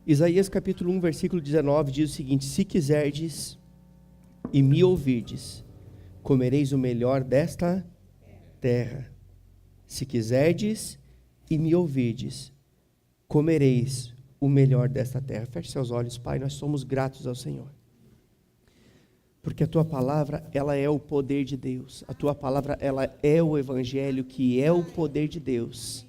Isaías capítulo 1, versículo 19 diz o seguinte: se quiserdes e me ouvirdes, comereis o melhor desta terra. Se quiserdes e me ouvirdes, comereis o melhor desta terra. Feche seus olhos, Pai, nós somos gratos ao Senhor. Porque a Tua palavra, ela é o poder de Deus. A Tua palavra, ela é o Evangelho, que é o poder de Deus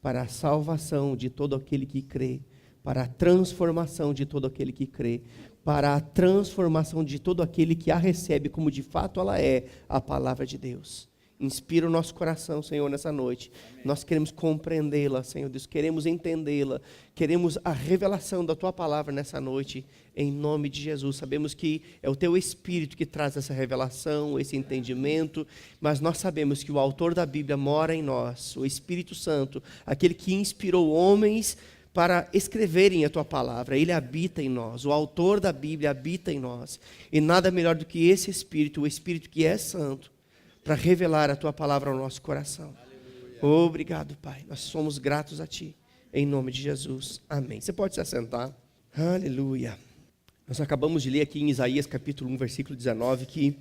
para a salvação de todo aquele que crê, para a transformação de todo aquele que crê, para a transformação de todo aquele que a recebe como de fato ela é, a palavra de Deus. Inspira o nosso coração, Senhor, nessa noite. Nós queremos compreendê-la, Senhor Deus, queremos entendê-la, queremos a revelação da Tua palavra nessa noite, em nome de Jesus. Sabemos que é o Teu Espírito que traz essa revelação, esse entendimento, mas nós sabemos que o autor da Bíblia mora em nós, o Espírito Santo, aquele que inspirou homens para escreverem a Tua palavra. Ele habita em nós, o autor da Bíblia habita em nós, e nada melhor do que esse Espírito, o Espírito que é santo, para revelar a Tua palavra ao nosso coração. Aleluia. Obrigado, Pai, nós somos gratos a Ti, em nome de Jesus, amém. Você pode se assentar. Aleluia. Nós acabamos de ler aqui em Isaías capítulo 1, versículo 19, que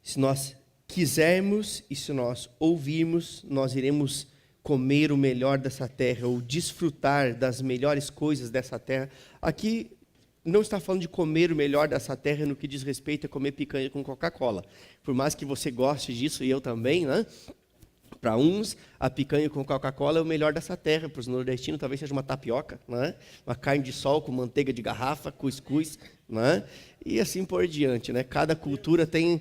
se nós quisermos e se nós ouvirmos, nós iremos comer o melhor dessa terra, ou desfrutar das melhores coisas dessa terra. Aqui não está falando de comer o melhor dessa terra no que diz respeito a comer picanha com Coca-Cola. Por mais que você goste disso, e eu também, né? Para uns, a picanha com Coca-Cola é o melhor dessa terra. Para os nordestinos, talvez seja uma tapioca, né? Uma carne de sol com manteiga de garrafa, cuscuz, né? E assim por diante, né? Cada cultura tem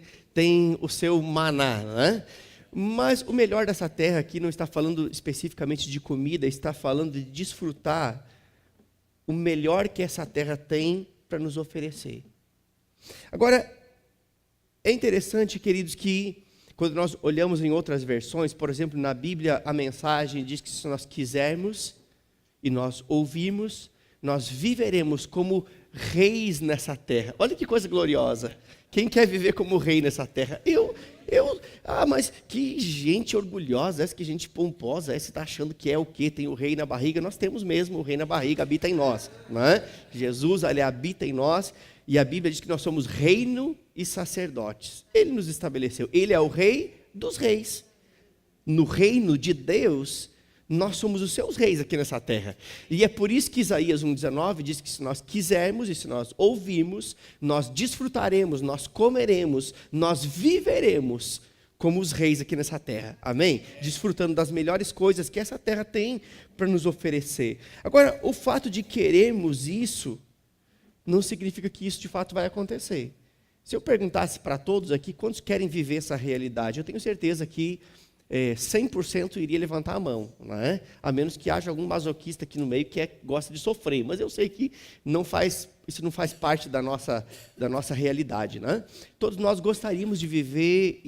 o seu maná, né? Mas o melhor dessa terra aqui não está falando especificamente de comida, está falando de desfrutar o melhor que essa terra tem para nos oferecer. Agora, é interessante, queridos, que quando nós olhamos em outras versões, por exemplo, na Bíblia, a mensagem diz que se nós quisermos e nós ouvirmos, nós viveremos como reis nessa terra. Olha que coisa gloriosa. Quem quer viver como rei nessa terra? Mas que gente orgulhosa, essa que gente pomposa, essa está achando que é o quê? Tem o rei na barriga? Nós temos mesmo, o rei na barriga habita em nós, né? Jesus, ele habita em nós, e a Bíblia diz que nós somos reino e sacerdotes. Ele nos estabeleceu, ele é o rei dos reis. No reino de Deus, nós somos os seus reis aqui nessa terra. E é por isso que Isaías 1,19 diz que se nós quisermos e se nós ouvirmos, nós desfrutaremos, nós comeremos, nós viveremos como os reis aqui nessa terra. Amém? Desfrutando das melhores coisas que essa terra tem para nos oferecer. Agora, o fato de querermos isso, não significa que isso de fato vai acontecer. Se eu perguntasse para todos aqui, quantos querem viver essa realidade? Eu tenho certeza que 100% iria levantar a mão, né? A menos que haja algum masoquista aqui no meio que gosta de sofrer, mas eu sei que isso não faz parte da nossa realidade, né? Todos nós gostaríamos de viver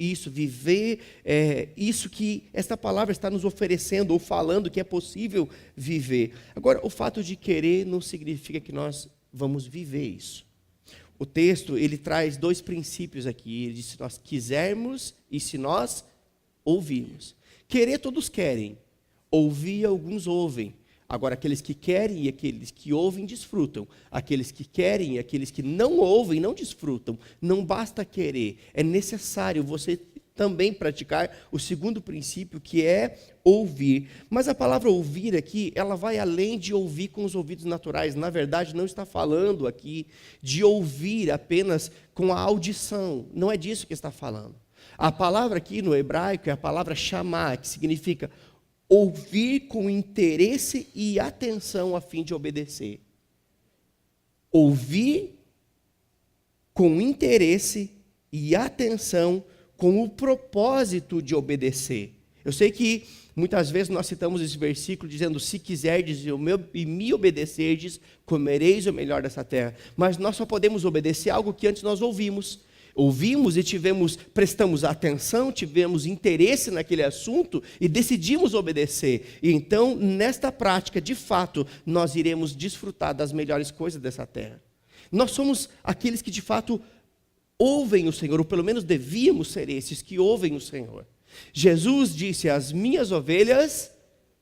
isso que esta palavra está nos oferecendo ou falando que é possível viver. Agora, o fato de querer não significa que nós vamos viver isso. O texto, ele traz dois princípios aqui. Ele diz: se nós quisermos e se nós ouvirmos. Querer todos querem, ouvir alguns ouvem. Agora, aqueles que querem e aqueles que ouvem desfrutam. Aqueles que querem e aqueles que não ouvem não desfrutam. Não basta querer, é necessário você também praticar o segundo princípio, que é ouvir. Mas a palavra ouvir aqui, ela vai além de ouvir com os ouvidos naturais. Na verdade, não está falando aqui de ouvir apenas com a audição. Não é disso que está falando. A palavra aqui no hebraico é a palavra chamar, que significa ouvir com interesse e atenção a fim de obedecer. Ouvir com interesse e atenção com o propósito de obedecer. Eu sei que muitas vezes nós citamos esse versículo dizendo: se quiserdes e me obedecerdes, comereis o melhor dessa terra. Mas nós só podemos obedecer algo que antes nós ouvimos. Ouvimos e prestamos atenção, tivemos interesse naquele assunto e decidimos obedecer. E então, nesta prática, de fato, nós iremos desfrutar das melhores coisas dessa terra. Nós somos aqueles que de fato ouvem o Senhor, ou pelo menos devíamos ser esses que ouvem o Senhor. Jesus disse: as minhas ovelhas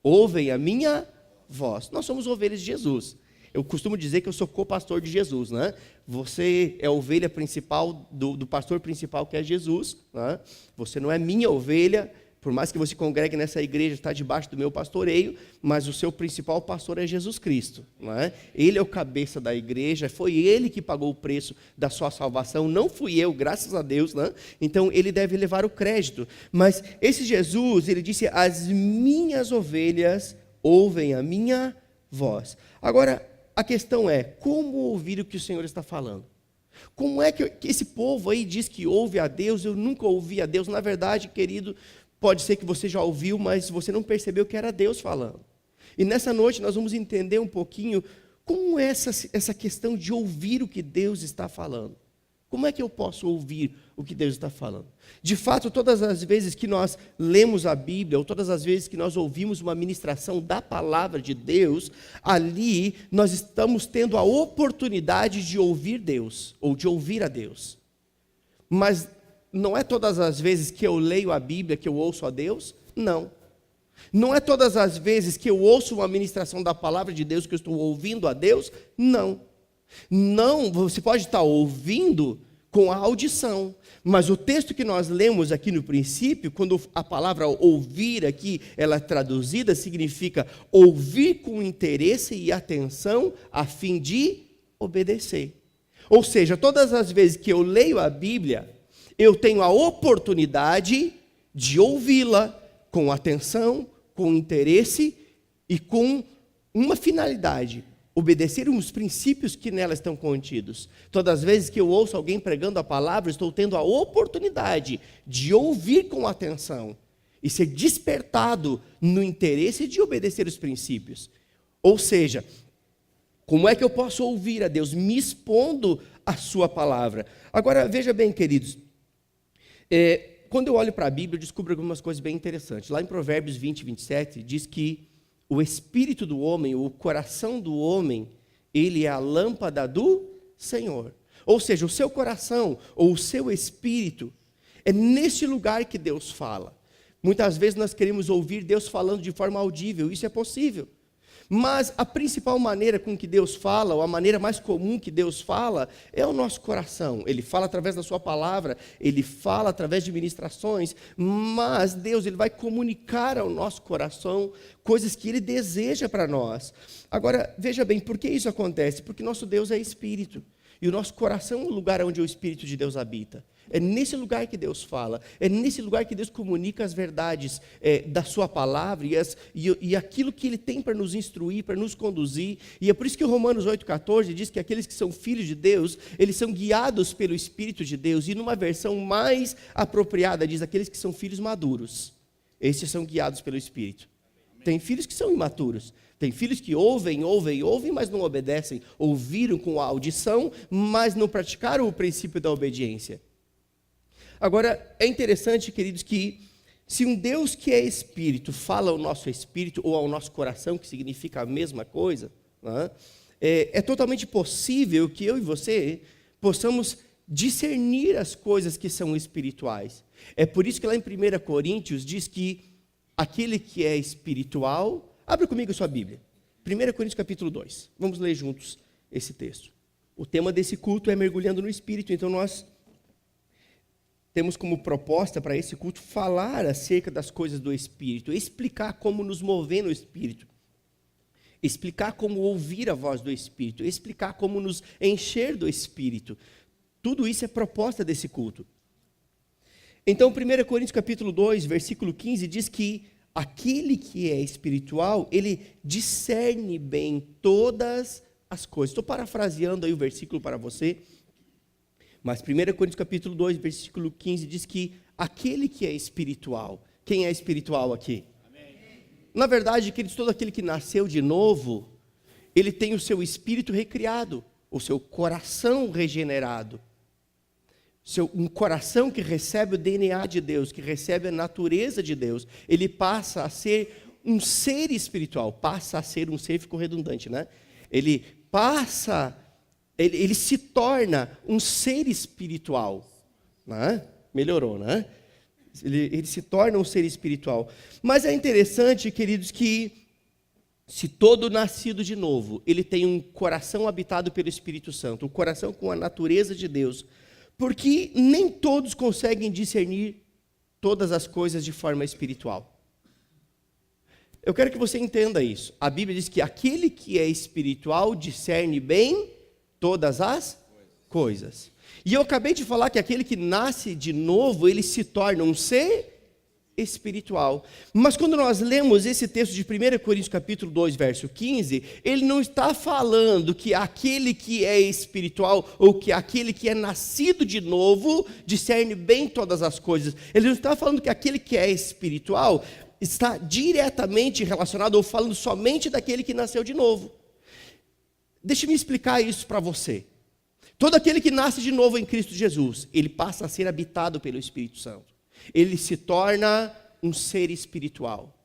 ouvem a minha voz. Nós somos ovelhas de Jesus. Eu costumo dizer que eu sou co-pastor de Jesus, né? Você é a ovelha principal do pastor principal, que é Jesus, né? Você não é minha ovelha, por mais que você congregue nessa igreja, está debaixo do meu pastoreio, mas o seu principal pastor é Jesus Cristo, né? Ele é o cabeça da igreja, foi ele que pagou o preço da sua salvação, não fui eu, graças a Deus, né? Então ele deve levar o crédito. Mas esse Jesus, ele disse: as minhas ovelhas ouvem a minha voz. Agora, a questão é, como ouvir o que o Senhor está falando? Como é que esse povo aí diz que ouve a Deus? Eu nunca ouvi a Deus. Na verdade, querido, pode ser que você já ouviu, mas você não percebeu que era Deus falando. E nessa noite nós vamos entender um pouquinho como é essa questão de ouvir o que Deus está falando. Como é que eu posso ouvir o que Deus está falando? De fato, todas as vezes que nós lemos a Bíblia, ou todas as vezes que nós ouvimos uma ministração da palavra de Deus, ali nós estamos tendo a oportunidade de ouvir Deus, ou de ouvir a Deus. Mas não é todas as vezes que eu leio a Bíblia que eu ouço a Deus? Não. Não é todas as vezes que eu ouço uma ministração da palavra de Deus que eu estou ouvindo a Deus? Não. Não, você pode estar ouvindo com a audição, mas o texto que nós lemos aqui no princípio, quando a palavra ouvir aqui, ela é traduzida, significa ouvir com interesse e atenção, a fim de obedecer. Ou seja, todas as vezes que eu leio a Bíblia, eu tenho a oportunidade de ouvi-la com atenção, com interesse e com uma finalidade: obedecer os princípios que nela estão contidos. Todas as vezes que eu ouço alguém pregando a palavra, estou tendo a oportunidade de ouvir com atenção e ser despertado no interesse de obedecer os princípios. Ou seja, como é que eu posso ouvir a Deus? Me expondo à sua palavra. Agora, veja bem, queridos, quando eu olho para a Bíblia, eu descubro algumas coisas bem interessantes. Lá em Provérbios 20, 27, diz que o espírito do homem, o coração do homem, ele é a lâmpada do Senhor. Ou seja, o seu coração ou o seu espírito, é nesse lugar que Deus fala. Muitas vezes nós queremos ouvir Deus falando de forma audível, isso é possível. Mas a principal maneira com que Deus fala, ou a maneira mais comum que Deus fala, é o nosso coração. Ele fala através da sua palavra, ele fala através de ministrações, mas Deus, ele vai comunicar ao nosso coração coisas que ele deseja para nós. Agora, veja bem, por que isso acontece? Porque nosso Deus é espírito, e o nosso coração é o lugar onde o Espírito de Deus habita. É nesse lugar que Deus fala, é nesse lugar que Deus comunica as verdades da sua palavra e aquilo que Ele tem para nos instruir, para nos conduzir. E é por isso que o Romanos 8,14 diz que aqueles que são filhos de Deus, eles são guiados pelo Espírito de Deus. E numa versão mais apropriada diz aqueles que são filhos maduros. Esses são guiados pelo Espírito. Tem filhos que são imaturos. Tem filhos que ouvem, mas não obedecem. Ouviram com a audição, mas não praticaram o princípio da obediência. Agora, é interessante, queridos, que se um Deus que é espírito fala ao nosso espírito ou ao nosso coração, que significa a mesma coisa, né, é totalmente possível que eu e você possamos discernir as coisas que são espirituais. É por isso que lá em 1 Coríntios diz que aquele que é espiritual... Abre comigo a sua Bíblia. 1 Coríntios capítulo 2. Vamos ler juntos esse texto. O tema desse culto é mergulhando no Espírito, então nós temos como proposta para esse culto falar acerca das coisas do Espírito, explicar como nos mover no Espírito, explicar como ouvir a voz do Espírito, explicar como nos encher do Espírito. Tudo isso é proposta desse culto. Então, 1 Coríntios capítulo 2, versículo 15, diz que aquele que é espiritual, ele discerne bem todas as coisas. Estou parafraseando aí o versículo para você, mas 1 Coríntios capítulo 2, versículo 15, diz que aquele que é espiritual, quem é espiritual aqui? Amém. Na verdade, queridos, todo aquele que nasceu de novo, ele tem o seu espírito recriado, o seu coração regenerado. Um coração que recebe o DNA de Deus, que recebe a natureza de Deus, ele passa a ser um ser espiritual, passa a ser um ser, ficou redundante, né? Ele se torna um ser espiritual, né? Melhorou, né? Ele se torna um ser espiritual. Mas é interessante, queridos, que se todo nascido de novo, ele tem um coração habitado pelo Espírito Santo, um coração com a natureza de Deus, porque nem todos conseguem discernir todas as coisas de forma espiritual. Eu quero que você entenda isso. A Bíblia diz que aquele que é espiritual discerne bem todas as coisas. E eu acabei de falar que aquele que nasce de novo, ele se torna um ser espiritual. Mas quando nós lemos esse texto de 1 Coríntios capítulo 2, verso 15, ele não está falando que aquele que é espiritual ou que aquele que é nascido de novo discerne bem todas as coisas. Ele não está falando que aquele que é espiritual está diretamente relacionado ou falando somente daquele que nasceu de novo. Deixe-me explicar isso para você. Todo aquele que nasce de novo em Cristo Jesus, ele passa a ser habitado pelo Espírito Santo. Ele se torna um ser espiritual.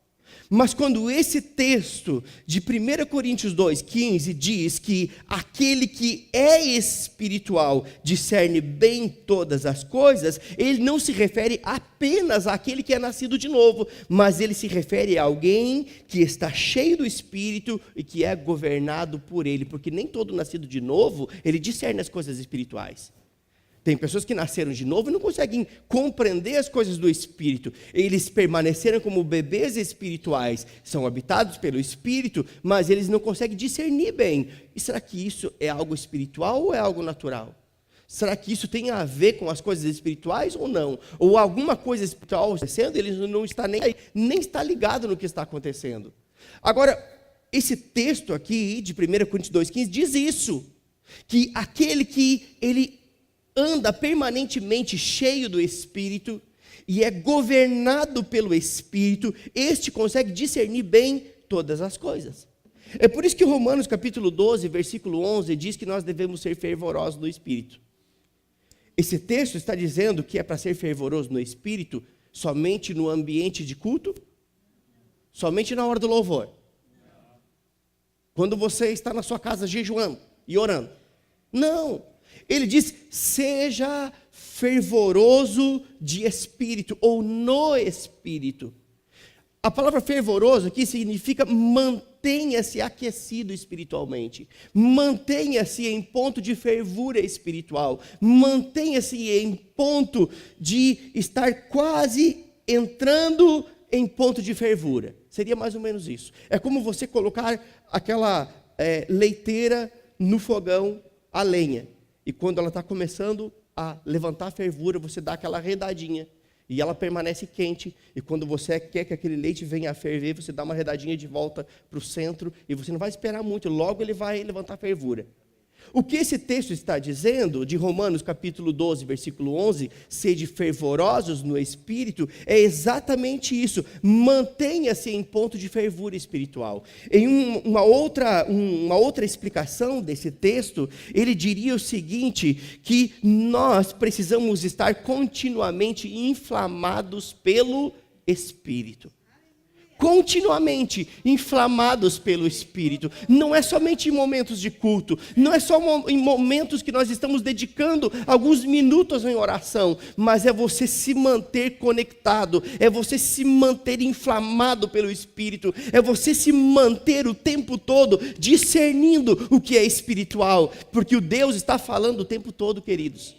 Mas quando esse texto de 1 Coríntios 2,15 diz que aquele que é espiritual discerne bem todas as coisas, ele não se refere apenas àquele que é nascido de novo, mas ele se refere a alguém que está cheio do Espírito e que é governado por ele, porque nem todo nascido de novo, ele discerne as coisas espirituais. Tem pessoas que nasceram de novo e não conseguem compreender as coisas do Espírito. Eles permaneceram como bebês espirituais, são habitados pelo Espírito, mas eles não conseguem discernir bem. E será que isso é algo espiritual ou é algo natural? Será que isso tem a ver com as coisas espirituais ou não? Ou alguma coisa espiritual acontecendo, ele não está nem aí, nem está ligado no que está acontecendo. Agora, esse texto aqui de 1 Coríntios 2,15 diz isso, que aquele que ele anda permanentemente cheio do Espírito e é governado pelo Espírito, este consegue discernir bem todas as coisas. É por isso que Romanos capítulo 12, versículo 11, diz que nós devemos ser fervorosos no Espírito. Esse texto está dizendo que é para ser fervoroso no Espírito somente no ambiente de culto? Somente na hora do louvor? Quando você está na sua casa jejuando e orando? Não. Ele diz, seja fervoroso de espírito, ou no espírito. A palavra fervoroso aqui significa mantenha-se aquecido espiritualmente. Mantenha-se em ponto de fervura espiritual. Mantenha-se em ponto de estar quase entrando em ponto de fervura. Seria mais ou menos isso. É como você colocar aquela leiteira no fogão a lenha. E quando ela está começando a levantar a fervura, você dá aquela redadinha. E ela permanece quente. E quando você quer que aquele leite venha a ferver, você dá uma redadinha de volta para o centro. E você não vai esperar muito, logo ele vai levantar a fervura. O que esse texto está dizendo, de Romanos capítulo 12, versículo 11, sede fervorosos no Espírito, é exatamente isso, mantenha-se em ponto de fervura espiritual. Em uma outra explicação desse texto, ele diria o seguinte, que nós precisamos estar continuamente inflamados pelo Espírito. Continuamente inflamados pelo Espírito. Não é somente em momentos de culto, não é só em momentos que nós estamos dedicando alguns minutos em oração, mas é você se manter conectado, é você se manter inflamado pelo Espírito, é você se manter o tempo todo discernindo o que é espiritual, porque o Deus está falando o tempo todo, queridos.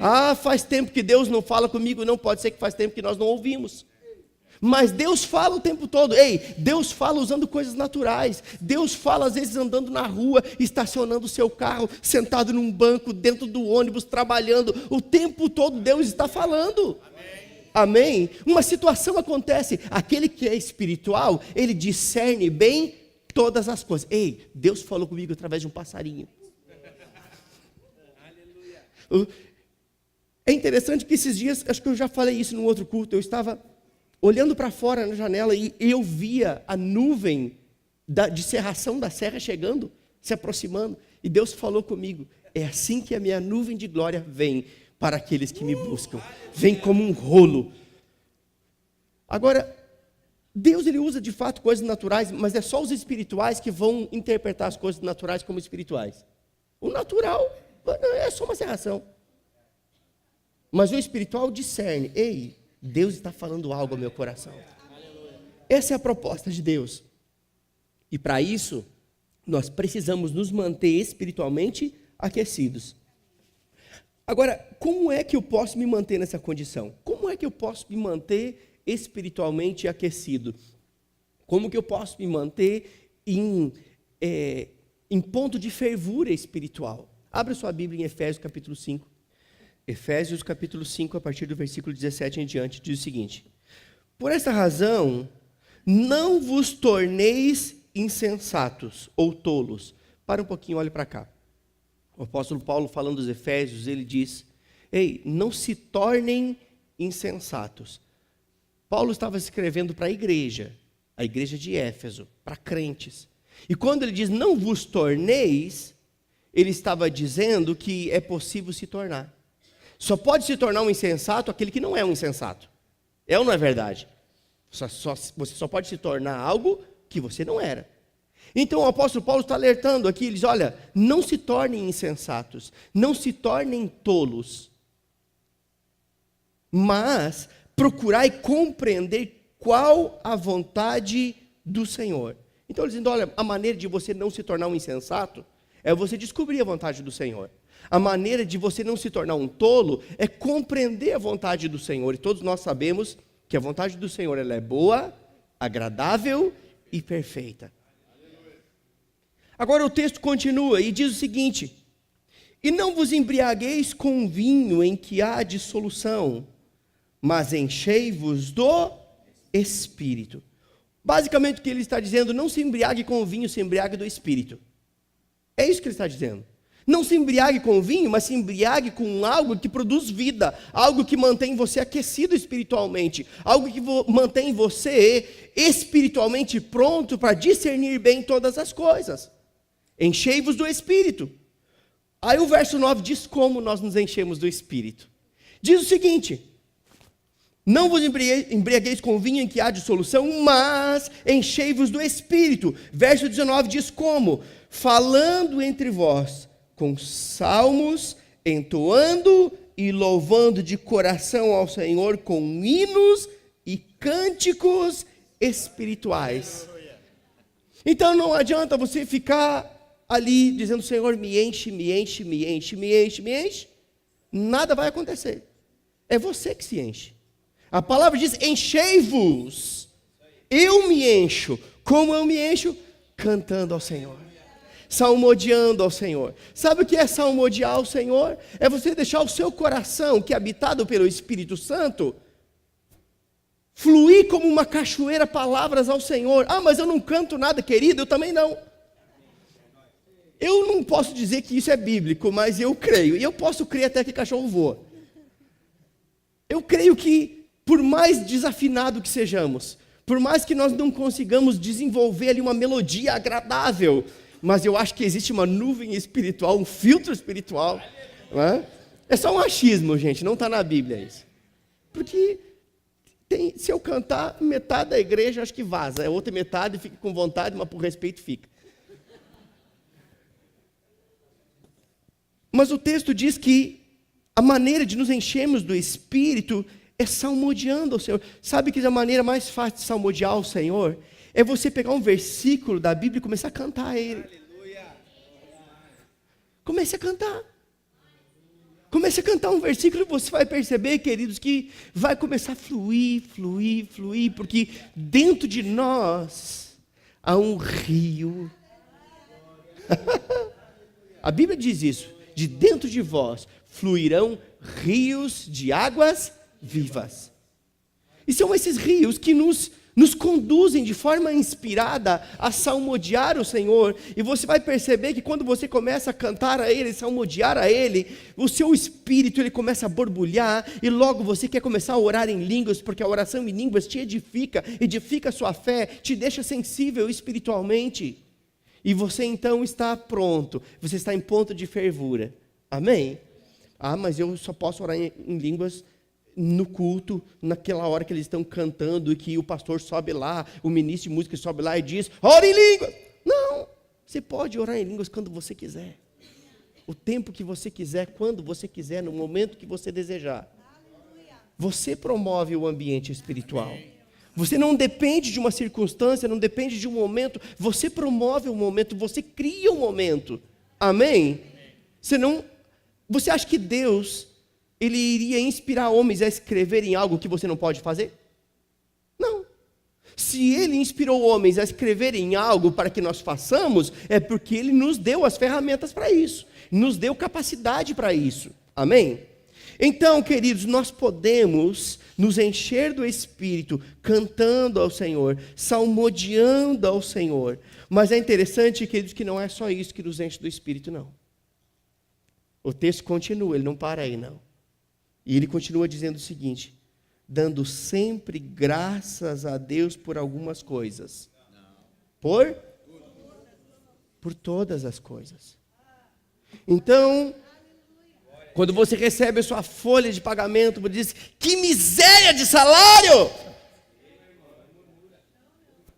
Ah, faz tempo que Deus não fala comigo, não pode ser que faz tempo que nós não ouvimos. Mas Deus fala o tempo todo. Ei, Deus fala usando coisas naturais. Deus fala às vezes andando na rua, estacionando o seu carro, sentado num banco, dentro do ônibus, trabalhando. O tempo todo Deus está falando. Amém? Uma situação acontece. Aquele que é espiritual, ele discerne bem todas as coisas. Ei, Deus falou comigo através de um passarinho. É interessante que esses dias, acho que eu já falei isso no outro culto, eu estava olhando para fora na janela e eu via a nuvem de cerração da serra chegando, se aproximando. E Deus falou comigo, é assim que a minha nuvem de glória vem para aqueles que me buscam. Vem como um rolo. Agora, Deus ele usa de fato coisas naturais, mas é só os espirituais que vão interpretar as coisas naturais como espirituais. O natural é só uma cerração. Mas o espiritual discerne, ei, Deus está falando algo ao meu coração. Essa é a proposta de Deus. E para isso, nós precisamos nos manter espiritualmente aquecidos. Agora, como é que eu posso me manter nessa condição? Como é que eu posso me manter espiritualmente aquecido? Como que eu posso me manter em ponto de fervura espiritual? Abra sua Bíblia em Efésios capítulo 5. Efésios capítulo 5, a partir do versículo 17 em diante, diz o seguinte: por esta razão, não vos torneis insensatos ou tolos. Para um pouquinho, olhe para cá. O apóstolo Paulo, falando dos Efésios, ele diz: ei, não se tornem insensatos. Paulo estava escrevendo para a igreja de Éfeso, para crentes. E quando ele diz não vos torneis, ele estava dizendo que é possível se tornar. Só pode se tornar um insensato aquele que não é um insensato. É ou não é verdade? Você só pode se tornar algo que você não era. Então o apóstolo Paulo está alertando aqui, ele diz: olha, não se tornem insensatos, não se tornem tolos, mas procurai compreender qual a vontade do Senhor. Então ele dizendo: olha, a maneira de você não se tornar um insensato é você descobrir a vontade do Senhor. A maneira de você não se tornar um tolo é compreender a vontade do Senhor. E todos nós sabemos que a vontade do Senhor ela é boa, agradável e perfeita. Agora o texto continua e diz o seguinte: e não vos embriagueis com vinho em que há dissolução, mas enchei-vos do Espírito. Basicamente o que ele está dizendo: não se embriague com o vinho, se embriague do Espírito. É isso que ele está dizendo. Não se embriague com o vinho, mas se embriague com algo que produz vida, algo que mantém você aquecido espiritualmente, algo que mantém você espiritualmente pronto para discernir bem todas as coisas. Enchei-vos do Espírito. Aí o verso 9 diz como nós nos enchemos do Espírito. Diz o seguinte: não vos embriagueis com vinho em que há dissolução, mas enchei-vos do Espírito. Verso 19 diz como: falando entre vós com salmos, entoando e louvando de coração ao Senhor com hinos e cânticos espirituais. Então não adianta você ficar ali dizendo: Senhor, me enche, me enche, me enche, me enche, me enche. Nada vai acontecer. É você que se enche. A palavra diz: enchei-vos. Eu me encho. Como eu me encho? Cantando ao Senhor, salmodiando ao Senhor. Sabe o que é salmodiar ao Senhor? É você deixar o seu coração, que é habitado pelo Espírito Santo, fluir como uma cachoeira palavras ao Senhor. Ah, mas eu não canto nada, querido, eu também não. Eu não posso dizer que isso é bíblico, mas eu creio. E eu posso crer até que cachorro voa. Eu creio que, por mais desafinado que sejamos, por mais que nós não consigamos desenvolver ali uma melodia agradável, mas eu acho que existe uma nuvem espiritual, um filtro espiritual. Não é? É só um achismo, gente, não está na Bíblia isso. Porque se eu cantar, metade da igreja acho que vaza, a outra metade fica com vontade, mas por respeito fica. Mas o texto diz que a maneira de nos enchermos do Espírito é salmodiando ao Senhor. Sabe que a maneira mais fácil de salmodiar ao Senhor é você pegar um versículo da Bíblia e começar a cantar a Ele. Comece a cantar. Comece a cantar um versículo e você vai perceber, queridos, que vai começar a fluir, fluir, fluir, porque dentro de nós há um rio. A Bíblia diz isso: de dentro de vós fluirão rios de águas vivas. E são esses rios que nos conduzem de forma inspirada a salmodiar o Senhor. E você vai perceber que quando você começa a cantar a Ele, salmodiar a Ele, o seu espírito ele começa a borbulhar, e logo você quer começar a orar em línguas, porque a oração em línguas te edifica a sua fé, te deixa sensível espiritualmente. E você então está pronto, você está em ponto de fervura. Amém? Ah, mas eu só posso orar em línguas no culto, naquela hora que eles estão cantando e que o pastor sobe lá, o ministro de música sobe lá e diz: ora em línguas. Não, você pode orar em línguas quando você quiser, o tempo que você quiser, quando você quiser, no momento que você desejar. Você promove o ambiente espiritual, Você não depende de uma circunstância, não depende de um momento. Você promove um momento, você cria um momento. Amém? Você acha que Deus, Ele iria inspirar homens a escreverem algo que você não pode fazer? Não. Se Ele inspirou homens a escreverem algo para que nós façamos, é porque Ele nos deu as ferramentas para isso. Nos deu capacidade para isso. Amém? Então, queridos, nós podemos nos encher do Espírito, cantando ao Senhor, salmodiando ao Senhor. Mas é interessante, queridos, que não é só isso que nos enche do Espírito, não. O texto continua, ele não para aí, não. E ele continua dizendo o seguinte: dando sempre graças a Deus por algumas coisas. Por todas as coisas. Então, quando você recebe a sua folha de pagamento, você diz: que miséria de salário!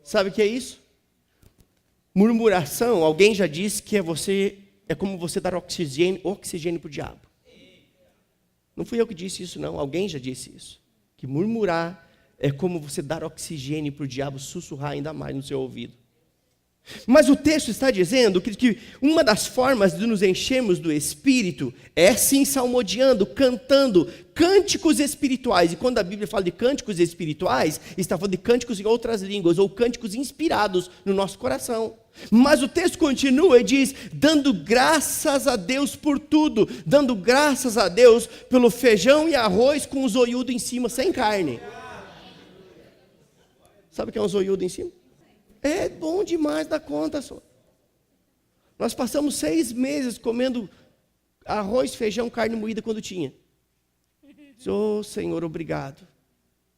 Sabe o que é isso? Murmuração, alguém já disse que é como você dar oxigênio para o diabo. Não fui eu que disse isso, não. Alguém já disse isso. Que murmurar é como você dar oxigênio para o diabo sussurrar ainda mais no seu ouvido. Mas o texto está dizendo que uma das formas de nos enchermos do Espírito é sim salmodiando, cantando cânticos espirituais. E quando a Bíblia fala de cânticos espirituais, está falando de cânticos em outras línguas, ou cânticos inspirados no nosso coração. Mas o texto continua e diz: dando graças a Deus por tudo, dando graças a Deus pelo feijão e arroz com o zoiudo em cima, sem carne. Sabe o que é um zoiudo em cima? É bom demais da conta, só. Nós passamos 6 meses comendo arroz, feijão, carne moída quando tinha. Senhor, obrigado.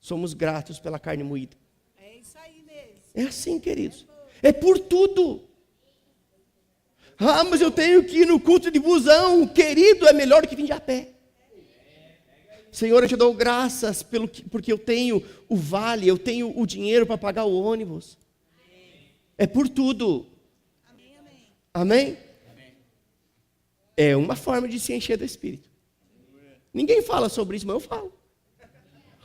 Somos gratos pela carne moída. É isso aí mesmo. É assim, queridos. É por tudo. Mas eu tenho que ir no culto de busão. Querido, é melhor do que vir de a pé. Senhor, eu te dou graças porque eu tenho o vale, eu tenho o dinheiro para pagar o ônibus. É por tudo. Amém, amém. Amém? É uma forma de se encher do Espírito. Ninguém fala sobre isso, mas eu falo.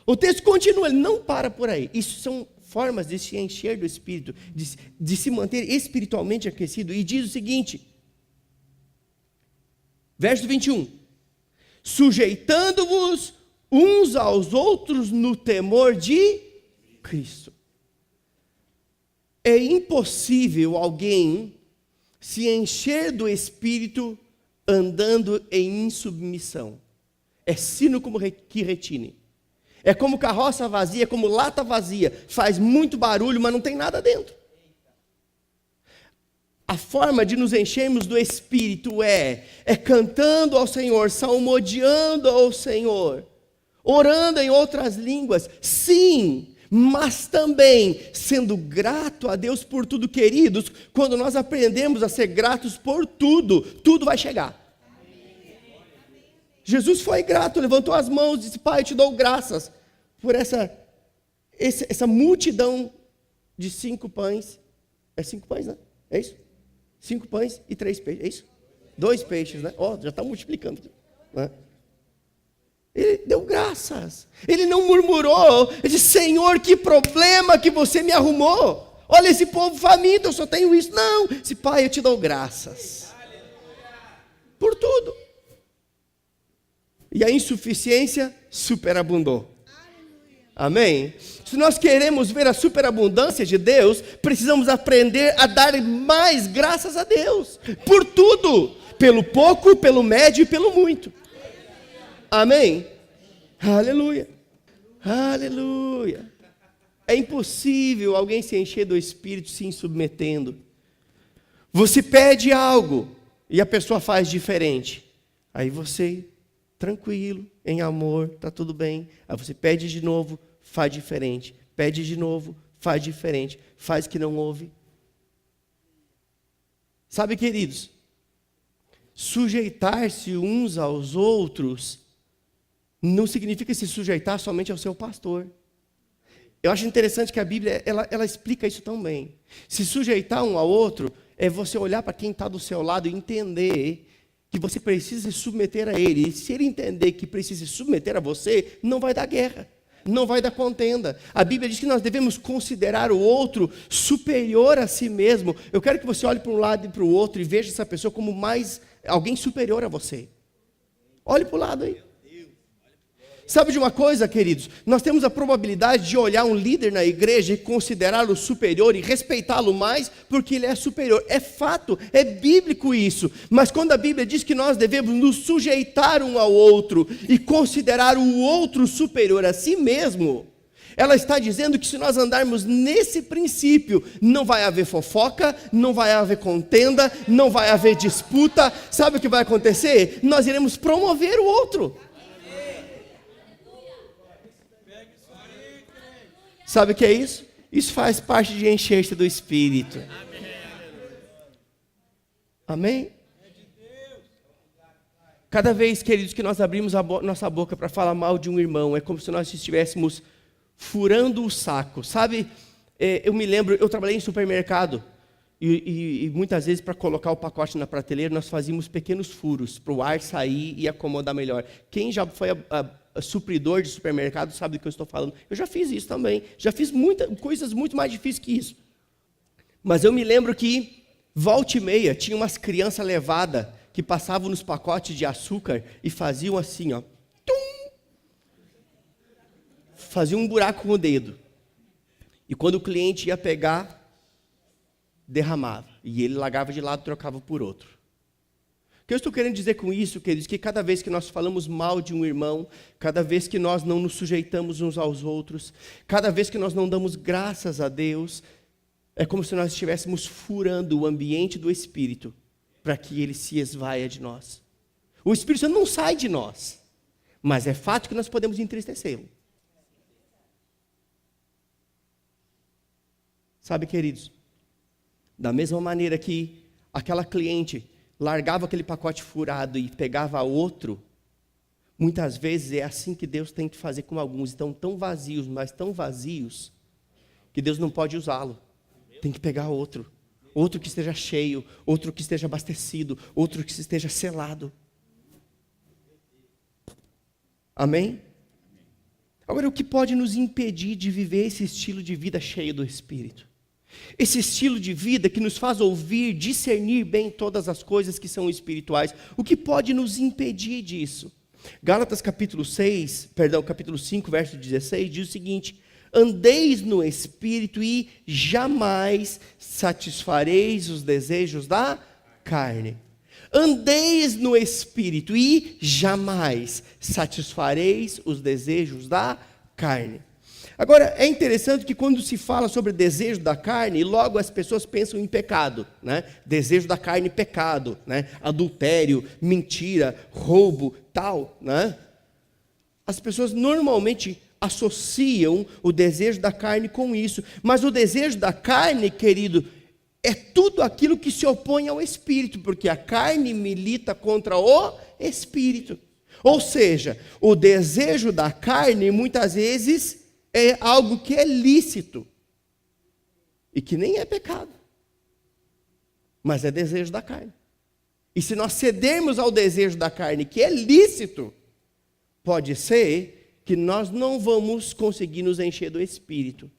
O texto continua, ele não para por aí. Isso são formas de se encher do Espírito, de se manter espiritualmente aquecido. E diz o seguinte, verso 21. Sujeitando-vos uns aos outros no temor de Cristo. É impossível alguém se encher do Espírito andando em insubmissão. É sino como que retine. É como carroça vazia, como lata vazia. Faz muito barulho, mas não tem nada dentro. A forma de nos enchermos do Espírito é cantando ao Senhor, salmodiando ao Senhor, orando em outras línguas, sim, mas também sendo grato a Deus por tudo, queridos. Quando nós aprendemos a ser gratos por tudo, tudo vai chegar. Jesus foi grato, levantou as mãos e disse: Pai, eu te dou graças por essa multidão de 5 pães. É 5 pães, né? É isso? 5 pães e 3 peixes, é isso? 2 peixes, né? Já está multiplicando, né? Ele deu graças. Ele não murmurou. Ele disse: Senhor, que problema que você me arrumou. Olha esse povo faminto, eu só tenho isso. Não, disse: Pai, eu te dou graças por tudo. E a insuficiência superabundou. Amém? Se nós queremos ver a superabundância de Deus, precisamos aprender a dar mais graças a Deus. Por tudo. Pelo pouco, pelo médio e pelo muito. Amém? Aleluia. Aleluia. É impossível alguém se encher do Espírito se submetendo. Você pede algo e a pessoa faz diferente. Aí você, tranquilo, em amor, está tudo bem. Aí você pede de novo, faz diferente. Pede de novo, faz diferente. Faz que não ouve. Sabe, queridos, sujeitar-se uns aos outros não significa se sujeitar somente ao seu pastor. Eu acho interessante que a Bíblia, ela explica isso tão bem. Se sujeitar um ao outro, é você olhar para quem está do seu lado e entender que você precisa se submeter a ele. E se ele entender que precisa se submeter a você, não vai dar guerra. Não vai dar contenda. A Bíblia diz que nós devemos considerar o outro superior a si mesmo. Eu quero que você olhe para um lado e para o outro e veja essa pessoa como alguém superior a você. Olhe para o lado aí. Sabe de uma coisa, queridos? Nós temos a probabilidade de olhar um líder na igreja e considerá-lo superior e respeitá-lo mais porque ele é superior. É fato, é bíblico isso. Mas quando a Bíblia diz que nós devemos nos sujeitar um ao outro e considerar o outro superior a si mesmo, ela está dizendo que se nós andarmos nesse princípio, não vai haver fofoca, não vai haver contenda, não vai haver disputa. Sabe o que vai acontecer? Nós iremos promover o outro. Sabe o que é isso? Isso faz parte de encher-se do Espírito. Amém? Cada vez, queridos, que nós abrimos a nossa boca para falar mal de um irmão, é como se nós estivéssemos furando o saco. Sabe, eu me lembro, eu trabalhei em supermercado, e muitas vezes para colocar o pacote na prateleira, nós fazíamos pequenos furos, para o ar sair e acomodar melhor. Quem já foi supridor de supermercado sabe do que eu estou falando. Eu já fiz isso também, já fiz coisas muito mais difíceis que isso. Mas eu me lembro que, volta e meia, tinha umas crianças levadas que passavam nos pacotes de açúcar e faziam assim, ó. Tum! Faziam um buraco com o dedo. E quando o cliente ia pegar, derramava. E ele largava de lado e trocava por outro. O que eu estou querendo dizer com isso, queridos, que cada vez que nós falamos mal de um irmão, cada vez que nós não nos sujeitamos uns aos outros, cada vez que nós não damos graças a Deus, é como se nós estivéssemos furando o ambiente do Espírito para que ele se esvaia de nós. O Espírito Santo não sai de nós, mas é fato que nós podemos entristecê-lo. Sabe, queridos, da mesma maneira que aquela cliente largava aquele pacote furado e pegava outro, muitas vezes é assim que Deus tem que fazer com alguns. Estão tão vazios, mas tão vazios, que Deus não pode usá-lo. Tem que pegar outro que esteja cheio, outro que esteja abastecido, outro que esteja selado. Amém? Agora, o que pode nos impedir de viver esse estilo de vida cheio do Espírito? Esse estilo de vida que nos faz ouvir, discernir bem todas as coisas que são espirituais. O que pode nos impedir disso? Gálatas capítulo 5, verso 16, diz o seguinte: andeis no Espírito e jamais satisfareis os desejos da carne. Andeis no Espírito e jamais satisfareis os desejos da carne. Agora, é interessante que quando se fala sobre desejo da carne, logo as pessoas pensam em pecado, né? Desejo da carne, pecado, né? Adultério, mentira, roubo, tal, né? As pessoas normalmente associam o desejo da carne com isso, mas o desejo da carne, querido, é tudo aquilo que se opõe ao Espírito, porque a carne milita contra o Espírito. Ou seja, o desejo da carne, muitas vezes, é algo que é lícito e que nem é pecado, mas é desejo da carne. E se nós cedermos ao desejo da carne, que é lícito, pode ser que nós não vamos conseguir nos encher do Espírito,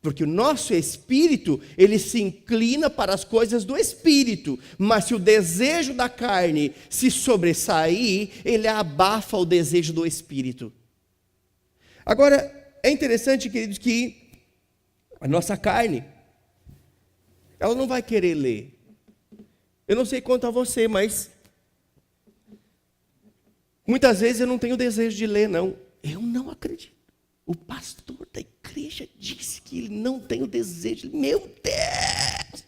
porque o nosso espírito, ele se inclina para as coisas do Espírito, mas se o desejo da carne se sobressair, ele abafa o desejo do Espírito. Agora, é interessante, queridos, que a nossa carne, ela não vai querer ler. Eu não sei quanto a você, mas muitas vezes eu não tenho desejo de ler, não. Eu não acredito. O pastor da igreja disse que ele não tem o desejo. Meu Deus!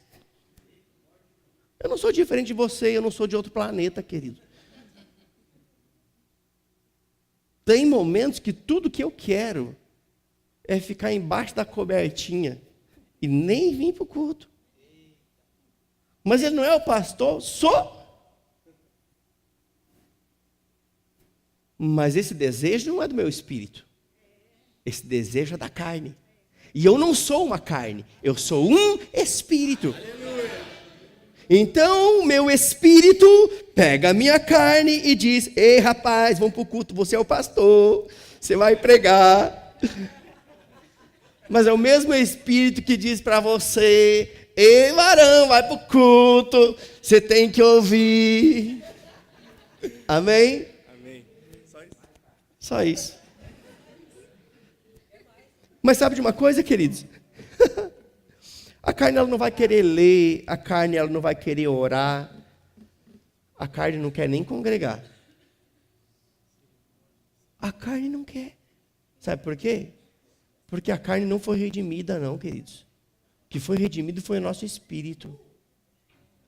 Eu não sou diferente de você, eu não sou de outro planeta, querido. Tem momentos que tudo que eu quero é ficar embaixo da cobertinha e nem vir para o culto. Mas ele não é o pastor? Sou. Mas esse desejo não é do meu espírito. Esse desejo é da carne. E eu não sou uma carne, eu sou um espírito. Aleluia. Então, meu espírito pega a minha carne e diz: ei, rapaz, vamos para o culto, você é o pastor, você vai pregar. Mas é o mesmo Espírito que diz para você: ei, varão, vai para o culto, você tem que ouvir. Amém? Amém. Só isso. Mas sabe de uma coisa, queridos? A carne ela não vai querer ler, a carne ela não vai querer orar, a carne não quer nem congregar. A carne não quer. Sabe por quê? Porque a carne não foi redimida não, queridos. O que foi redimido foi o nosso espírito.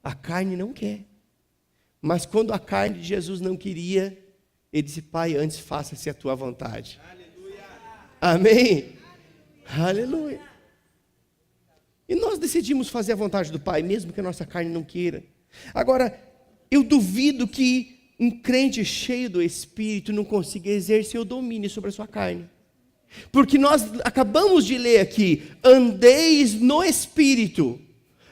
A carne não quer. Mas quando a carne de Jesus não queria, ele disse: Pai, antes faça-se a tua vontade. Aleluia. Amém? Aleluia. E nós decidimos fazer a vontade do Pai, mesmo que a nossa carne não queira. Agora, eu duvido que um crente cheio do Espírito não consiga exercer o domínio sobre a sua carne. Porque nós acabamos de ler aqui: andeis no Espírito,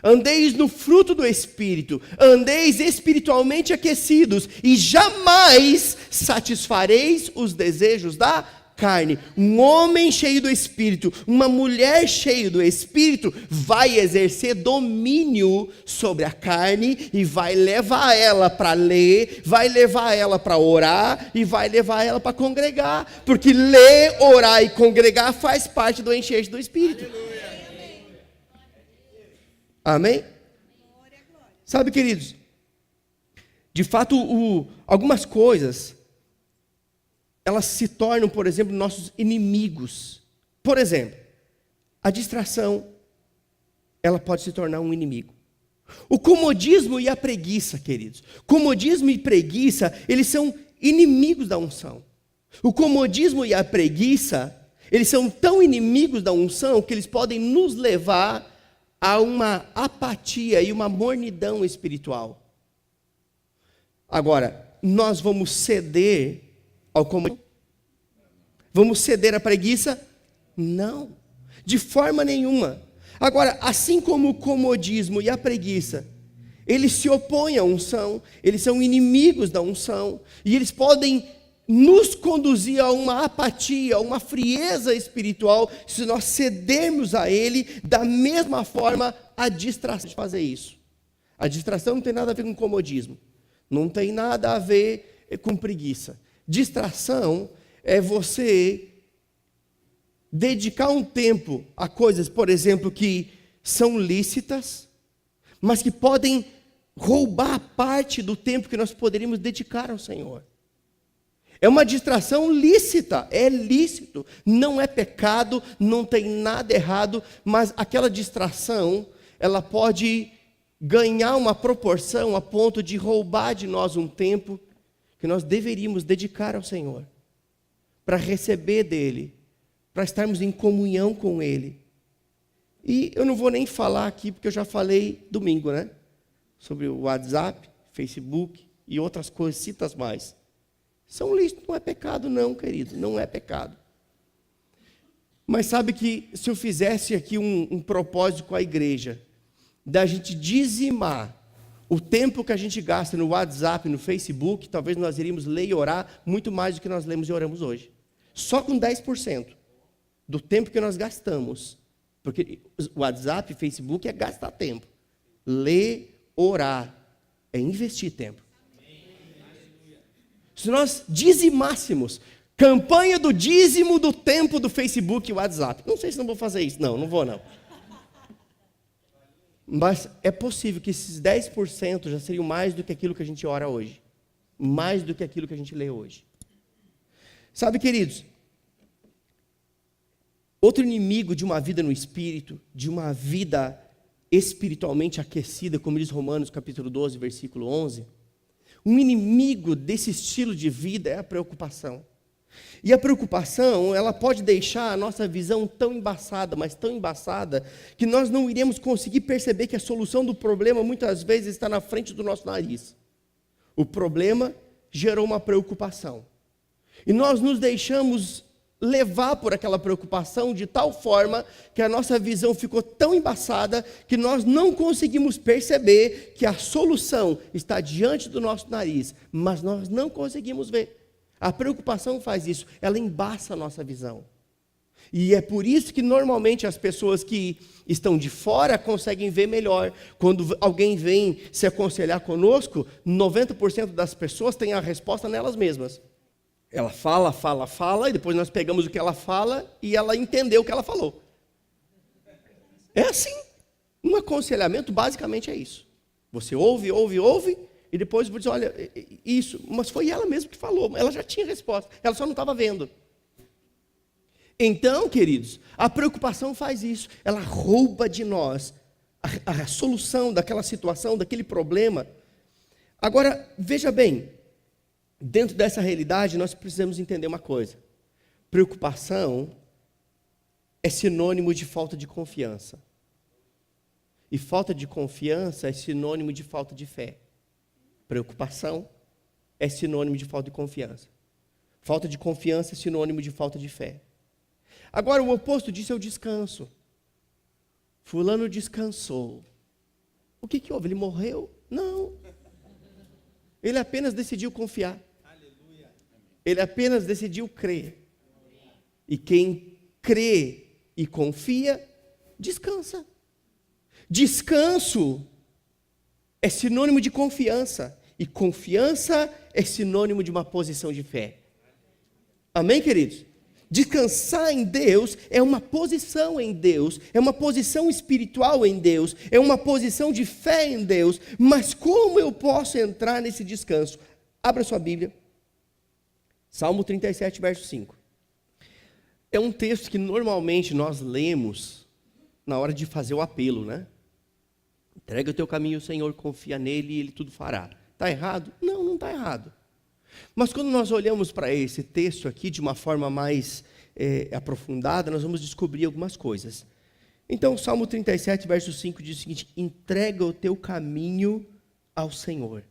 andeis no fruto do Espírito, andeis espiritualmente aquecidos, e jamais satisfareis os desejos da carne. Um homem cheio do Espírito, uma mulher cheia do Espírito, vai exercer domínio sobre a carne e vai levar ela para ler, vai levar ela para orar e vai levar ela para congregar, porque ler, orar e congregar faz parte do enchente do Espírito. Amém? Sabe, queridos, de fato, algumas coisas elas se tornam, por exemplo, nossos inimigos. Por exemplo, a distração, ela pode se tornar um inimigo. O comodismo e a preguiça, queridos. Comodismo e preguiça, eles são inimigos da unção. O comodismo e a preguiça, eles são tão inimigos da unção que eles podem nos levar a uma apatia e uma mornidão espiritual. Agora, nós vamos ceder ao comodismo? Vamos ceder à preguiça? Não, de forma nenhuma. Agora, assim como o comodismo e a preguiça, eles se opõem à unção, eles são inimigos da unção, e eles podem nos conduzir a uma apatia, a uma frieza espiritual, se nós cedermos a ele. Da mesma forma, a distração de fazer isso. A distração não tem nada a ver com comodismo, não tem nada a ver com preguiça. Distração é você dedicar um tempo a coisas, por exemplo, que são lícitas, mas que podem roubar parte do tempo que nós poderíamos dedicar ao Senhor. É uma distração lícita, é lícito, não é pecado, não tem nada errado, mas aquela distração, ela pode ganhar uma proporção a ponto de roubar de nós um tempo que nós deveríamos dedicar ao Senhor, para receber dEle, para estarmos em comunhão com Ele. E eu não vou nem falar aqui, porque eu já falei domingo, né? Sobre o WhatsApp, Facebook e outras coisas, citas mais. São lícitos, não é pecado não, querido, não é pecado. Mas sabe que se eu fizesse aqui um propósito com a igreja, da gente dizimar o tempo que a gente gasta no WhatsApp, no Facebook, talvez nós iríamos ler e orar muito mais do que nós lemos e oramos hoje. Só com 10% do tempo que nós gastamos. Porque o WhatsApp e Facebook é gastar tempo. Ler, orar, é investir tempo. Se nós dizimássemos, campanha do dízimo do tempo do Facebook e WhatsApp. Não sei se não vou fazer isso. Não vou não. Mas é possível que esses 10% já seriam mais do que aquilo que a gente ora hoje. Mais do que aquilo que a gente lê hoje. Sabe, queridos, outro inimigo de uma vida no Espírito, de uma vida espiritualmente aquecida, como diz Romanos capítulo 12, versículo 11, um inimigo desse estilo de vida é a preocupação. E a preocupação, ela pode deixar a nossa visão tão embaçada, mas tão embaçada, que nós não iremos conseguir perceber que a solução do problema muitas vezes está na frente do nosso nariz. O problema gerou uma preocupação. E nós nos deixamos levar por aquela preocupação de tal forma que a nossa visão ficou tão embaçada que nós não conseguimos perceber que a solução está diante do nosso nariz, mas nós não conseguimos ver. A preocupação faz isso, ela embaça a nossa visão. E é por isso que normalmente as pessoas que estão de fora conseguem ver melhor. Quando alguém vem se aconselhar conosco, 90% das pessoas têm a resposta nelas mesmas. Ela fala, e depois nós pegamos o que ela fala e ela entendeu o que ela falou. É assim. Um aconselhamento basicamente é isso. Você ouve, e depois você diz, olha, isso, mas foi ela mesma que falou, ela já tinha resposta, ela só não estava vendo. Então, queridos, a preocupação faz isso, ela rouba de nós a solução daquela situação, daquele problema. Agora, veja bem, dentro dessa realidade nós precisamos entender uma coisa: preocupação é sinônimo de falta de confiança. E falta de confiança é sinônimo de falta de fé. Preocupação é sinônimo de falta de confiança. Falta de confiança é sinônimo de falta de fé. Agora, o oposto disso é o descanso. Fulano descansou. O que houve? Ele morreu? Não. Ele apenas decidiu confiar. Ele apenas decidiu crer. E quem crê e confia, descansa. Descanso é sinônimo de confiança. E confiança é sinônimo de uma posição de fé. Amém, queridos? Descansar em Deus é uma posição em Deus, é uma posição espiritual em Deus, é uma posição de fé em Deus. Mas como eu posso entrar nesse descanso? Abra sua Bíblia. Salmo 37, verso 5. É um texto que normalmente nós lemos na hora de fazer o apelo, né? Entrega o teu caminho, Senhor, confia nele e ele tudo fará. Está errado? Não, não está errado. Mas quando nós olhamos para esse texto aqui de uma forma mais aprofundada, nós vamos descobrir algumas coisas. Então, Salmo 37, verso 5 diz o seguinte: entrega o teu caminho ao Senhor.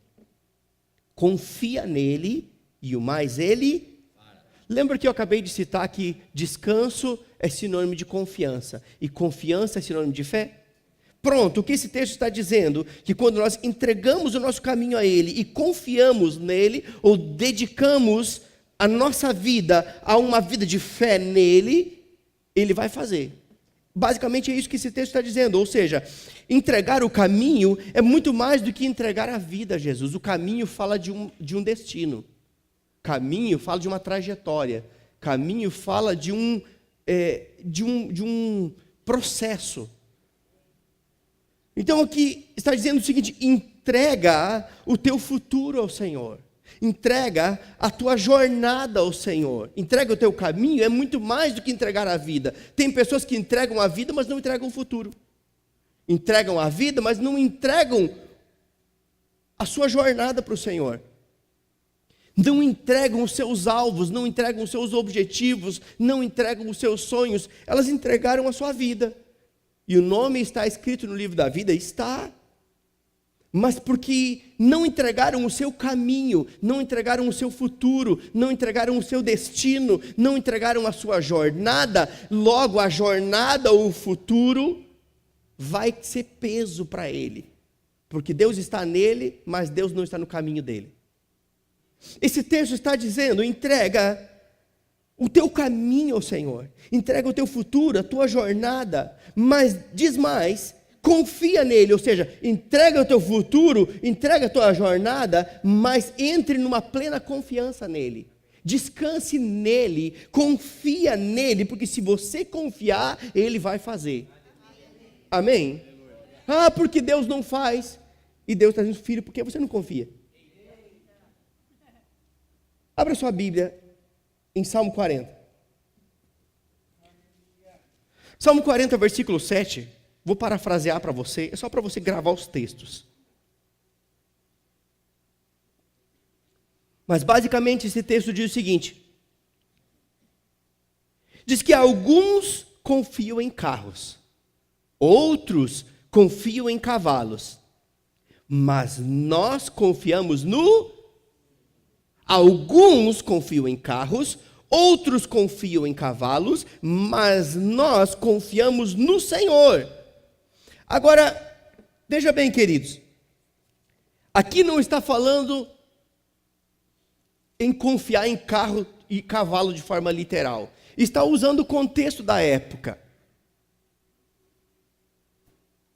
Confia nele e o mais ele... Lembra que eu acabei de citar que descanso é sinônimo de confiança e confiança é sinônimo de fé? Pronto, o que esse texto está dizendo? Que quando nós entregamos o nosso caminho a Ele e confiamos nele, ou dedicamos a nossa vida a uma vida de fé nele, Ele vai fazer. Basicamente é isso que esse texto está dizendo, ou seja, entregar o caminho é muito mais do que entregar a vida a Jesus. O caminho fala de um destino, caminho fala de uma trajetória, caminho fala de um processo. Então aqui está dizendo o seguinte: entrega o teu futuro ao Senhor, entrega a tua jornada ao Senhor, entrega o teu caminho. É muito mais do que entregar a vida. Tem pessoas que entregam a vida, mas não entregam o futuro, entregam a vida, mas não entregam a sua jornada para o Senhor, não entregam os seus alvos, não entregam os seus objetivos, não entregam os seus sonhos. Elas entregaram a sua vida. E o nome está escrito no livro da vida? Está. Mas porque não entregaram o seu caminho, não entregaram o seu futuro, não entregaram o seu destino, não entregaram a sua jornada, logo a jornada ou o futuro vai ser peso para ele. Porque Deus está nele, mas Deus não está no caminho dele. Esse texto está dizendo: entrega o teu caminho ao Senhor, entrega o teu futuro, a tua jornada, mas diz mais, confia nele, ou seja, entrega o teu futuro, entrega a tua jornada, mas entre numa plena confiança nele, descanse nele, confia nele, porque se você confiar, ele vai fazer. Amém? Ah, porque Deus não faz, e Deus está dizendo: filho, por que você não confia? Abra sua Bíblia em Salmo 40. Salmo 40, versículo 7. Vou parafrasear para você, é só para você gravar os textos. Mas basicamente esse texto diz o seguinte: diz que alguns confiam em carros, outros confiam em cavalos, mas nós confiamos no... Alguns confiam em carros, outros confiam em cavalos, mas nós confiamos no Senhor. Agora, veja bem, queridos, aqui não está falando em confiar em carro e cavalo de forma literal. está usando o contexto da época,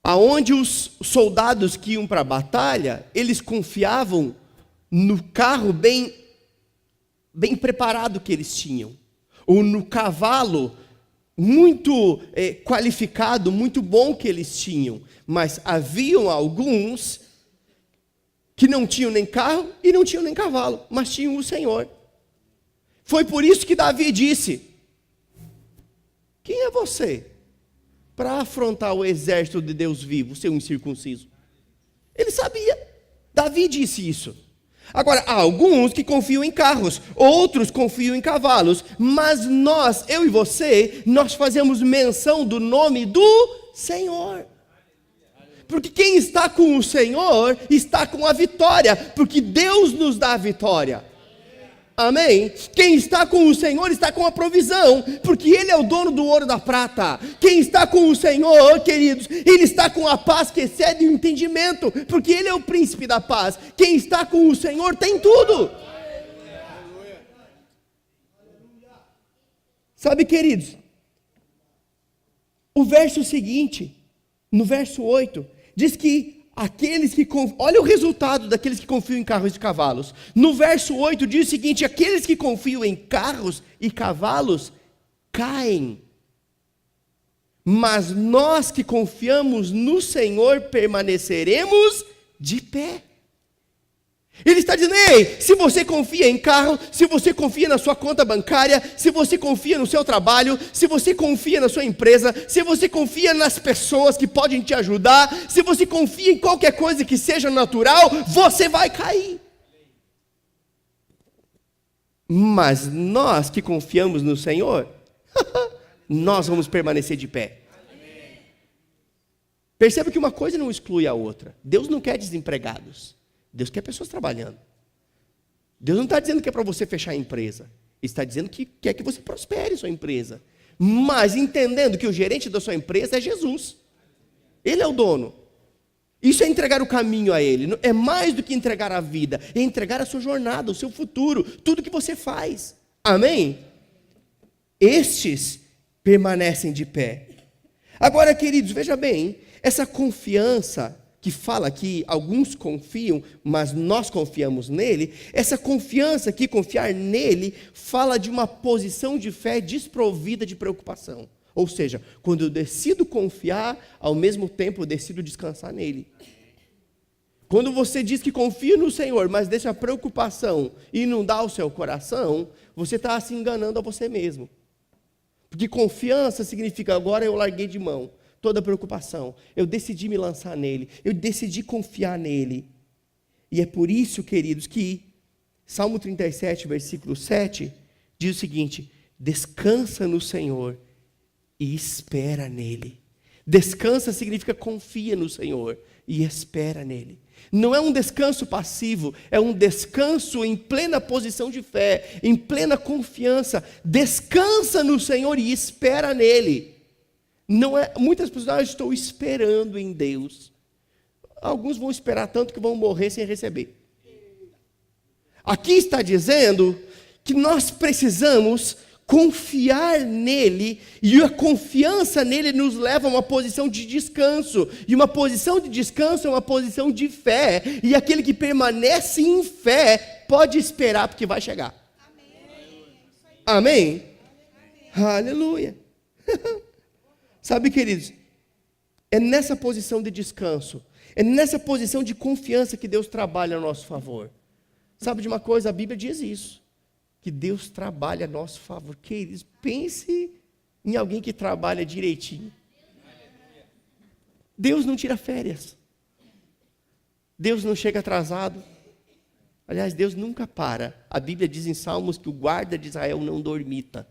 aonde os soldados que iam para a batalha, eles confiavam no carro bem preparado que eles tinham, ou no cavalo muito qualificado, muito bom que eles tinham. Mas haviam alguns que não tinham nem carro e não tinham nem cavalo, mas tinham o Senhor. Foi por isso que Davi disse: quem é você para afrontar o exército de Deus vivo, seu incircunciso? Ele sabia. Davi disse isso. Agora, há alguns que confiam em carros, outros confiam em cavalos, mas nós, eu e você, nós fazemos menção do nome do Senhor. Porque quem está com o Senhor está com a vitória, porque Deus nos dá a vitória. Amém? Quem está com o Senhor está com a provisão, porque Ele é o dono do ouro e da prata. Quem está com o Senhor, queridos, Ele está com a paz que excede o entendimento, porque Ele é o príncipe da paz. Quem está com o Senhor tem tudo. Sabe, queridos, o verso seguinte, no verso 8, diz que aqueles que olha o resultado daqueles que confiam em carros e cavalos. No verso 8 diz o seguinte: aqueles que confiam em carros e cavalos caem, mas nós que confiamos no Senhor permaneceremos de pé. Ele está dizendo: ei, se você confia em carro, se você confia na sua conta bancária, se você confia no seu trabalho, se você confia na sua empresa, se você confia nas pessoas que podem te ajudar, se você confia em qualquer coisa que seja natural, você vai cair. Mas nós que confiamos no Senhor, nós vamos permanecer de pé. Perceba que uma coisa não exclui a outra. Deus não quer desempregados. Deus quer pessoas trabalhando. Deus não está dizendo que é para você fechar a empresa. Ele está dizendo que quer que você prospere sua empresa. Mas entendendo que o gerente da sua empresa é Jesus. Ele é o dono. Isso é entregar o caminho a Ele. É mais do que entregar a vida. É entregar a sua jornada, o seu futuro. Tudo que você faz. Amém? Estes permanecem de pé. Agora, queridos, veja bem. Essa confiança que fala que alguns confiam, mas nós confiamos nele, essa confiança aqui, confiar nele, fala de uma posição de fé desprovida de preocupação. Ou seja, quando eu decido confiar, ao mesmo tempo eu decido descansar nele. Quando você diz que confia no Senhor, mas deixa a preocupação inundar o seu coração, você está se enganando a você mesmo. Porque confiança significa: agora eu larguei de mão toda preocupação, eu decidi me lançar nele, eu decidi confiar nele. E é por isso, queridos, que Salmo 37, versículo 7, diz o seguinte: descansa no Senhor e espera nele. Descansa significa confia no Senhor e espera nele. Não é um descanso passivo, é um descanso em plena posição de fé, em plena confiança. Descansa no Senhor e espera nele. Não é, muitas pessoas estou esperando em Deus. Alguns vão esperar tanto que vão morrer sem receber. Aqui está dizendo que nós precisamos confiar nele, e a confiança nele nos leva a uma posição de descanso, e uma posição de descanso é uma posição de fé, e aquele que permanece em fé pode esperar, porque vai chegar. Amém? Amém? Aleluia. Sabe, queridos, é nessa posição de descanso, é nessa posição de confiança que Deus trabalha a nosso favor. Sabe de uma coisa? A Bíblia diz isso, que Deus trabalha a nosso favor. Queridos, pense em alguém que trabalha direitinho. Deus não tira férias. Deus não chega atrasado. Aliás, Deus nunca para. A Bíblia diz em Salmos que o guarda de Israel não dormita.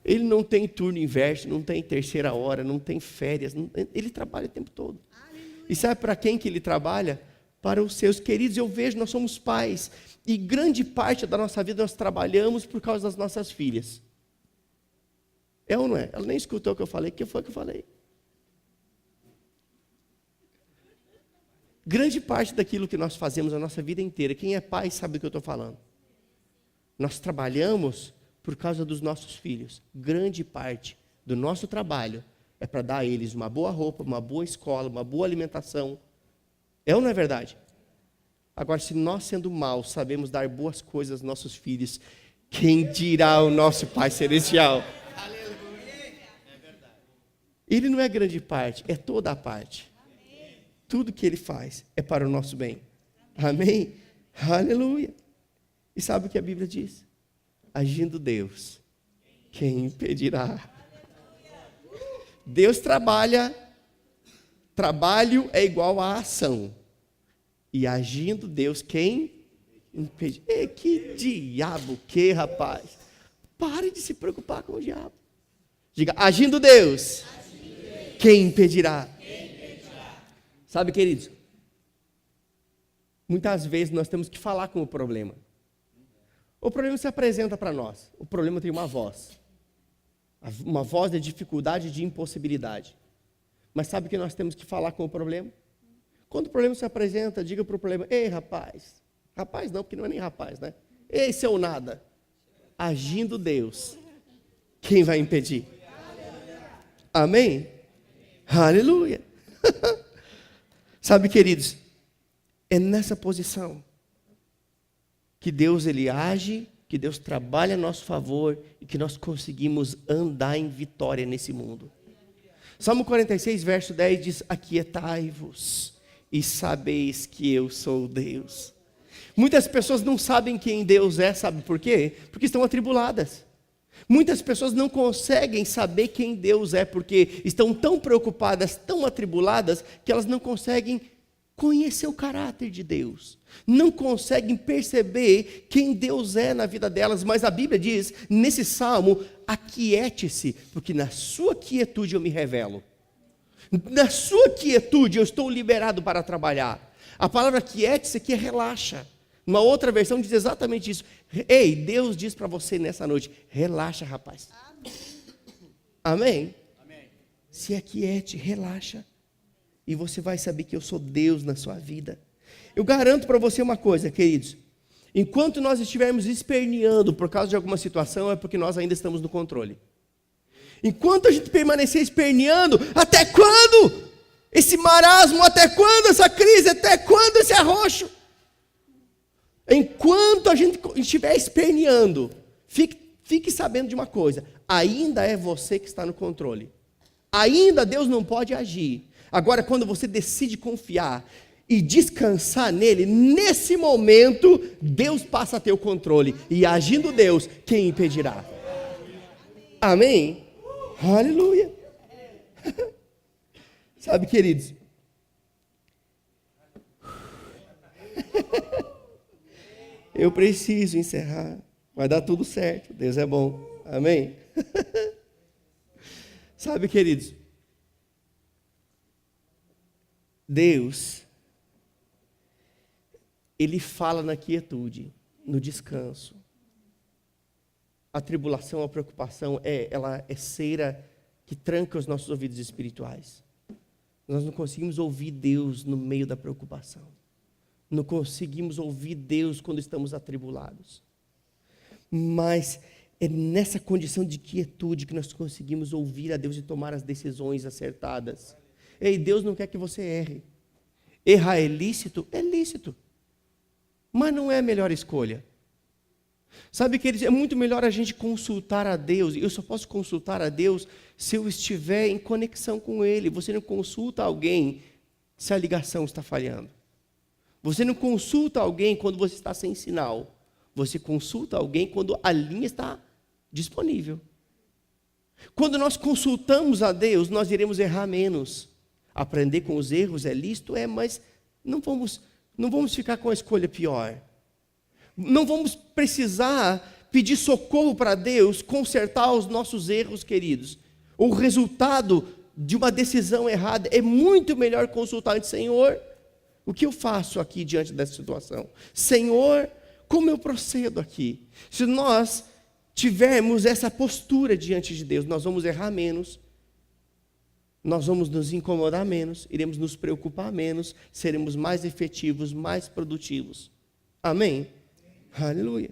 Ele não tem turno inverso, não tem terceira hora, não tem férias. Ele trabalha o tempo todo. E sabe para quem que ele trabalha? Para os seus queridos. Eu vejo, nós somos pais. E grande parte da nossa vida nós trabalhamos por causa das nossas filhas. É ou não é? Ela nem escutou o que eu falei. O que foi que eu falei? Grande parte daquilo que nós fazemos a nossa vida inteira, quem é pai sabe do que eu estou falando. Nós trabalhamos por causa dos nossos filhos. Grande parte do nosso trabalho é para dar a eles uma boa roupa, uma boa escola, uma boa alimentação. É ou não é verdade? Agora, se nós, sendo maus, sabemos dar boas coisas aos nossos filhos, quem dirá o nosso Pai Celestial? Ele não é grande parte, é toda a parte. Tudo que Ele faz é para o nosso bem. Amém? Aleluia. E sabe o que a Bíblia diz? Agindo Deus, quem impedirá? Deus trabalha, trabalho é igual a ação. E agindo Deus, quem impede? Que diabo que, rapaz? Pare de se preocupar com o diabo. Diga, agindo Deus, quem impedirá? Sabe, queridos, muitas vezes nós temos que falar com o problema. O problema se apresenta para nós. O problema tem uma voz de dificuldade, de impossibilidade. Mas sabe que nós temos que falar com o problema? Quando o problema se apresenta, diga para o problema, ei, rapaz. Rapaz não, porque não é nem rapaz, né? Ei, seu nada. Agindo Deus, quem vai impedir? Amém? Aleluia. Sabe, queridos, é nessa posição que Deus, Ele age, que Deus trabalha a nosso favor e que nós conseguimos andar em vitória nesse mundo. Salmo 46, verso 10 diz, aquietai-vos e sabeis que eu sou Deus. Muitas pessoas não sabem quem Deus é, sabe por quê? Porque estão atribuladas. Muitas pessoas não conseguem saber quem Deus é, porque estão tão preocupadas, tão atribuladas, que elas não conseguem conhecer o caráter de Deus. Não conseguem perceber quem Deus é na vida delas, mas a Bíblia diz, nesse salmo, aquiete-se, porque na sua quietude eu me revelo. Na sua quietude eu estou liberado para trabalhar. A palavra quiete-se aqui é relaxa. Uma outra versão diz exatamente isso. Ei, Deus diz para você nessa noite, relaxa, rapaz. Amém? Amém? Se aquiete, relaxa. E você vai saber que eu sou Deus na sua vida. Eu garanto para você uma coisa, queridos. Enquanto nós estivermos esperneando por causa de alguma situação, é porque nós ainda estamos no controle. Enquanto a gente permanecer esperneando, até quando? Esse marasmo, até quando essa crise, até quando esse arroxo? Enquanto a gente estiver esperneando, fique sabendo de uma coisa, ainda é você que está no controle. Ainda Deus não pode agir. Agora, quando você decide confiar e descansar nele, nesse momento, Deus passa a ter o controle. E agindo Deus, quem impedirá? Amém? Aleluia. Sabe, queridos? Eu preciso encerrar. Vai dar tudo certo. Deus é bom. Amém? Sabe, queridos? Deus, Ele fala na quietude, no descanso. A tribulação, a preocupação, ela é cera que tranca os nossos ouvidos espirituais. Nós não conseguimos ouvir Deus no meio da preocupação. Não conseguimos ouvir Deus quando estamos atribulados. Mas é nessa condição de quietude que nós conseguimos ouvir a Deus e tomar as decisões acertadas. Ei, Deus não quer que você erre. Errar é lícito? É lícito. Mas não é a melhor escolha. Sabe, queridos, é muito melhor a gente consultar a Deus. Eu só posso consultar a Deus se eu estiver em conexão com Ele. Você não consulta alguém se a ligação está falhando. Você não consulta alguém quando você está sem sinal. Você consulta alguém quando a linha está disponível. Quando nós consultamos a Deus, nós iremos errar menos. Aprender com os erros é lícito, mas não vamos ficar com a escolha pior. Não vamos precisar pedir socorro para Deus, consertar os nossos erros, queridos. O resultado de uma decisão errada é muito melhor consultar o Senhor. O que eu faço aqui diante dessa situação? Senhor, como eu procedo aqui? Se nós tivermos essa postura diante de Deus, nós vamos errar menos, nós vamos nos incomodar menos, iremos nos preocupar menos, seremos mais efetivos, mais produtivos. Amém? Aleluia.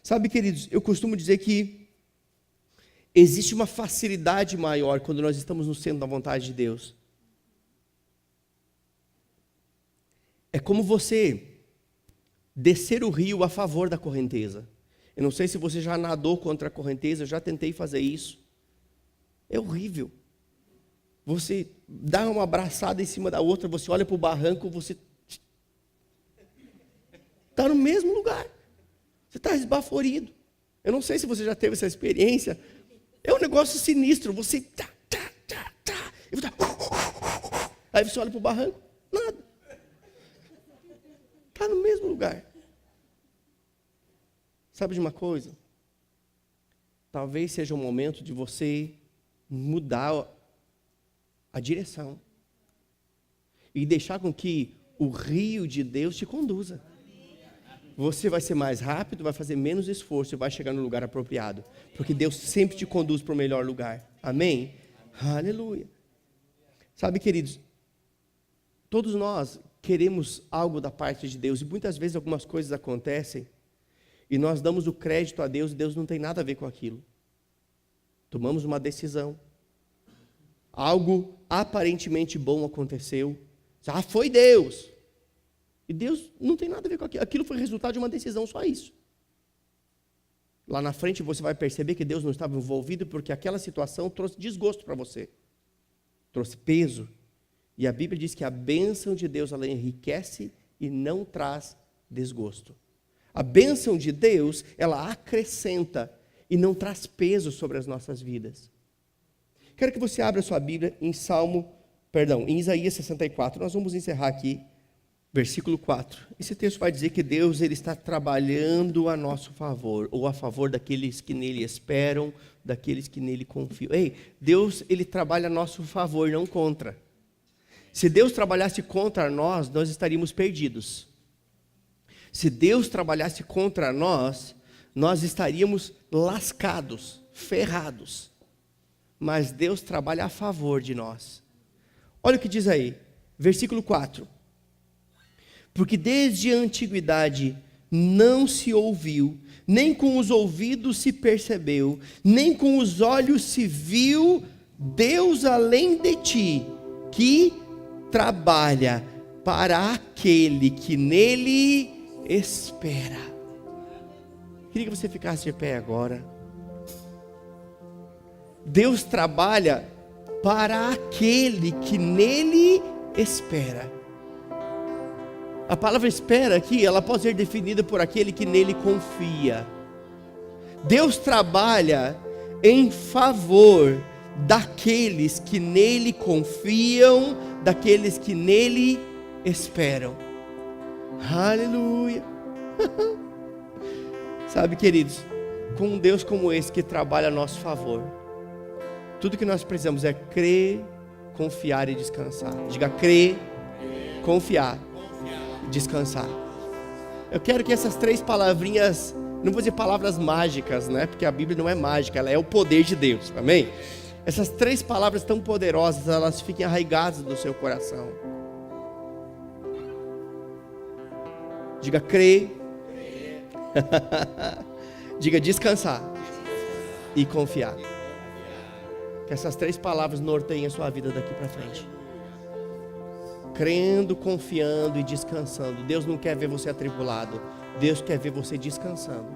Sabe, queridos, eu costumo dizer que existe uma facilidade maior quando nós estamos no centro da vontade de Deus. É como você descer o rio a favor da correnteza. Eu não sei se você já nadou contra a correnteza, eu já tentei fazer isso. É horrível. Você dá uma abraçada em cima da outra, você olha para o barranco, você está no mesmo lugar. Você está esbaforido. Eu não sei se você já teve essa experiência. É um negócio sinistro. Você aí você olha para o barranco, nada. Está no mesmo lugar. Sabe de uma coisa? Talvez seja o momento de você mudar a direção e deixar com que o rio de Deus te conduza. Você vai ser mais rápido, vai fazer menos esforço e vai chegar no lugar apropriado, porque Deus sempre te conduz para o melhor lugar. Amém? Aleluia. Sabe, queridos, todos nós queremos algo da parte de Deus e muitas vezes algumas coisas acontecem e nós damos o crédito a Deus e Deus não tem nada a ver com aquilo. Tomamos uma decisão. Algo aparentemente bom aconteceu. Ah, foi Deus. E Deus não tem nada a ver com aquilo. Aquilo foi resultado de uma decisão, só isso. Lá na frente você vai perceber que Deus não estava envolvido porque aquela situação trouxe desgosto para você. Trouxe peso. E a Bíblia diz que a bênção de Deus, ela enriquece e não traz desgosto. A bênção de Deus, ela acrescenta e não traz peso sobre as nossas vidas. Quero que você abra sua Bíblia em em Isaías 64. Nós vamos encerrar aqui, versículo 4. Esse texto vai dizer que Deus ele está trabalhando a nosso favor, ou a favor daqueles que nele esperam, daqueles que nele confiam. Ei, Deus ele trabalha a nosso favor, não contra. Se Deus trabalhasse contra nós, nós estaríamos perdidos. Se Deus trabalhasse contra nós, nós estaríamos lascados, ferrados. Mas Deus trabalha a favor de nós. Olha o que diz aí, versículo 4. Porque desde a antiguidade não se ouviu, nem com os ouvidos se percebeu, nem com os olhos se viu Deus além de ti, que trabalha para aquele que nele espera. Queria que você ficasse de pé agora. Deus trabalha para aquele que nele espera. A palavra espera aqui, ela pode ser definida por aquele que nele confia. Deus trabalha em favor daqueles que nele confiam, daqueles que nele esperam. Aleluia. Sabe, queridos, com um Deus como esse que trabalha a nosso favor, tudo que nós precisamos é crer, confiar e descansar. Diga crer, confiar, descansar. Eu quero que essas 3 palavrinhas, não vou dizer palavras mágicas, né? Porque a Bíblia não é mágica, ela é o poder de Deus, amém? Essas 3 palavras tão poderosas, elas fiquem arraigadas no seu coração. Diga crer, diga descansar e confiar. Que essas 3 palavras norteiem a sua vida daqui para frente. Crendo, confiando e descansando. Deus não quer ver você atribulado. Deus quer ver você descansando.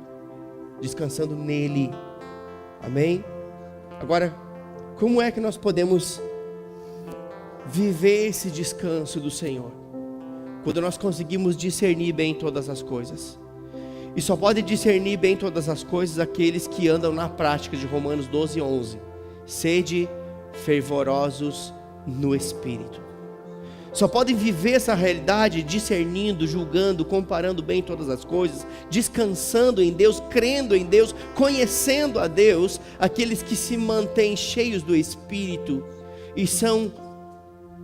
Descansando nele. Amém? Agora, como é que nós podemos viver esse descanso do Senhor? Quando nós conseguimos discernir bem todas as coisas. E só pode discernir bem todas as coisas aqueles que andam na prática de Romanos 12:11. Sede fervorosos no Espírito. Só podem viver essa realidade discernindo, julgando, comparando bem todas as coisas, descansando em Deus, crendo em Deus, conhecendo a Deus, aqueles que se mantêm cheios do Espírito e são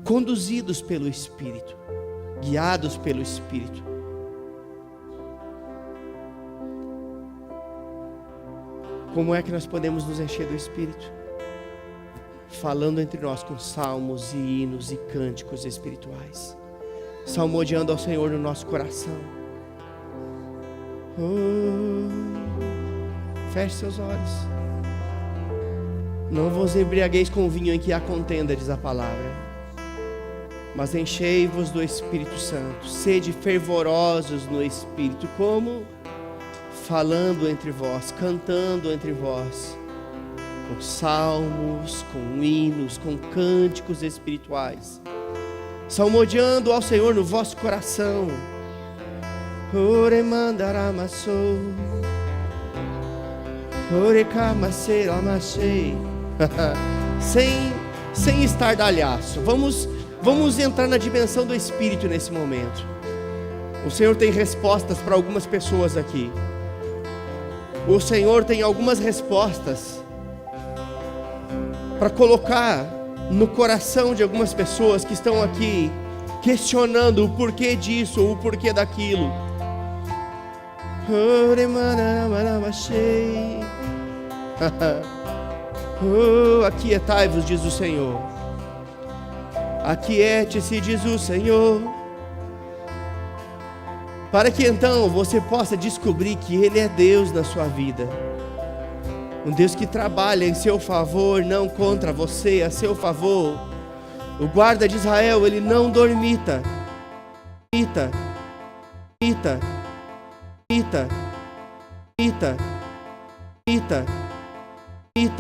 conduzidos pelo Espírito, guiados pelo Espírito. Como é que nós podemos nos encher do Espírito? Falando entre nós com salmos e hinos e cânticos espirituais, salmodiando ao Senhor no nosso coração. Oh. Feche seus olhos. Não vos embriagueis com o vinho em que há contenda, diz a palavra, mas enchei-vos do Espírito Santo. Sede fervorosos no Espírito. Como? Falando entre vós, cantando entre vós, com salmos, com hinos, com cânticos espirituais, salmodiando ao Senhor no vosso coração. Ore mandaramassou, ore camaceramachei. Sem estardalhaço. Vamos entrar na dimensão do Espírito nesse momento. O Senhor tem respostas para algumas pessoas aqui. O Senhor tem algumas respostas para colocar no coração de algumas pessoas que estão aqui questionando o porquê disso ou o porquê daquilo. Oh, aquietai-vos, diz o Senhor. Aquiete-se, diz o Senhor, para que então você possa descobrir que Ele é Deus na sua vida. Um Deus que trabalha em seu favor, não contra você, a seu favor. O guarda de Israel, ele não dormita. Ita, ita, ita, ita, ita, ita.